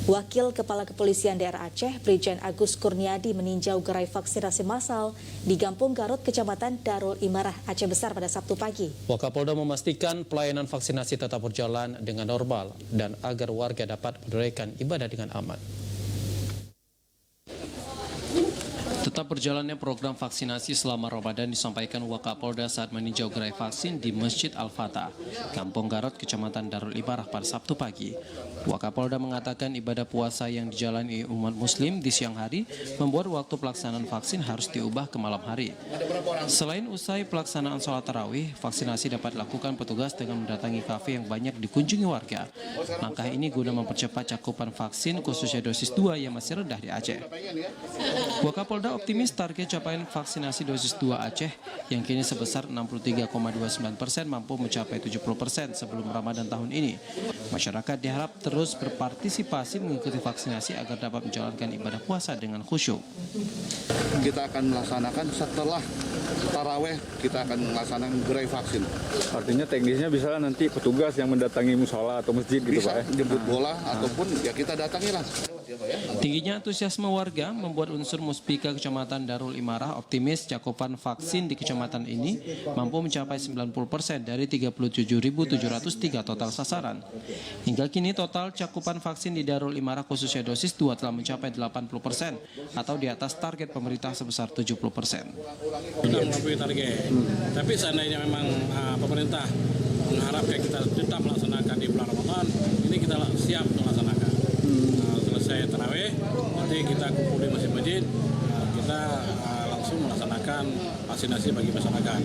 Wakil Kepala Kepolisian Daerah Aceh, Brigjen Agus Kurniadi meninjau gerai vaksinasi massal di Kampung Garut, Kecamatan Darul Imarah, Aceh Besar pada Sabtu pagi. Wakapolda memastikan pelayanan vaksinasi tetap berjalan dengan normal dan agar warga dapat menunaikan ibadah dengan aman. Tetap berjalannya program vaksinasi selama Ramadan disampaikan Wakapolda saat meninjau gerai vaksin di Masjid Al-Fatah, Kampung Garut, Kecamatan Darul Imarah pada Sabtu pagi. Wakapolda mengatakan ibadah puasa yang dijalani umat muslim di siang hari membuat waktu pelaksanaan vaksin harus diubah ke malam hari. Selain usai pelaksanaan sholat tarawih, vaksinasi dapat dilakukan petugas dengan mendatangi kafe yang banyak dikunjungi warga. Langkah ini guna mempercepat cakupan vaksin khususnya dosis 2 yang masih rendah di Aceh. Wakapolda optimis target capaian vaksinasi dosis 2 Aceh yang kini sebesar 63,29% mampu mencapai 70% sebelum Ramadan tahun ini. Masyarakat diharap terus berpartisipasi mengikuti vaksinasi agar dapat menjalankan ibadah puasa dengan khusyuk. Kita akan melaksanakan setelah taraweh, kita akan melaksanakan gerai vaksin. Artinya teknisnya bisa nanti petugas yang mendatangi musola atau masjid gitu bisa, Pak ya? Jemput bola ataupun ya kita datangilah. Tingginya antusiasme warga membuat unsur Muspika Kecamatan Darul Imarah optimis cakupan vaksin di kecamatan ini mampu mencapai 90% dari 37.703 total sasaran. Hingga kini total cakupan vaksin di Darul Imarah khususnya dosis 2 telah mencapai 80% atau di atas target pemerintah sebesar 70%. Kita melampaui target, tapi seandainya memang pemerintah mengharapkan kita tetap melaksanakan di bulan Ramadan, ini kita siap melaksanakan. Selesai tarawih, nanti kita kumpul di masjid-masjid, kita langsung melaksanakan vaksinasi bagi masyarakat.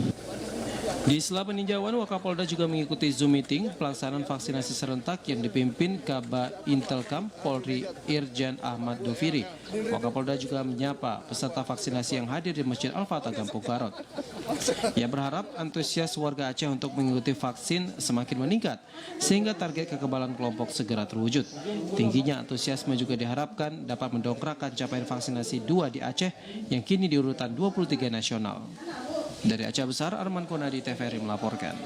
Di sela peninjauan, Wakapolda juga mengikuti Zoom meeting pelaksanaan vaksinasi serentak yang dipimpin Kaba Intelkam Polri Irjen Ahmad Doviri. Wakapolda juga menyapa peserta vaksinasi yang hadir di Masjid Al-Fatah, Kampung Garut. Ia berharap antusias warga Aceh untuk mengikuti vaksin semakin meningkat, sehingga target kekebalan kelompok segera terwujud. Tingginya antusiasme juga diharapkan dapat mendongkrakkan capaian vaksinasi 2 di Aceh yang kini di urutan 23 nasional. Dari Aceh Besar, Arman Konadi, TVRI melaporkan.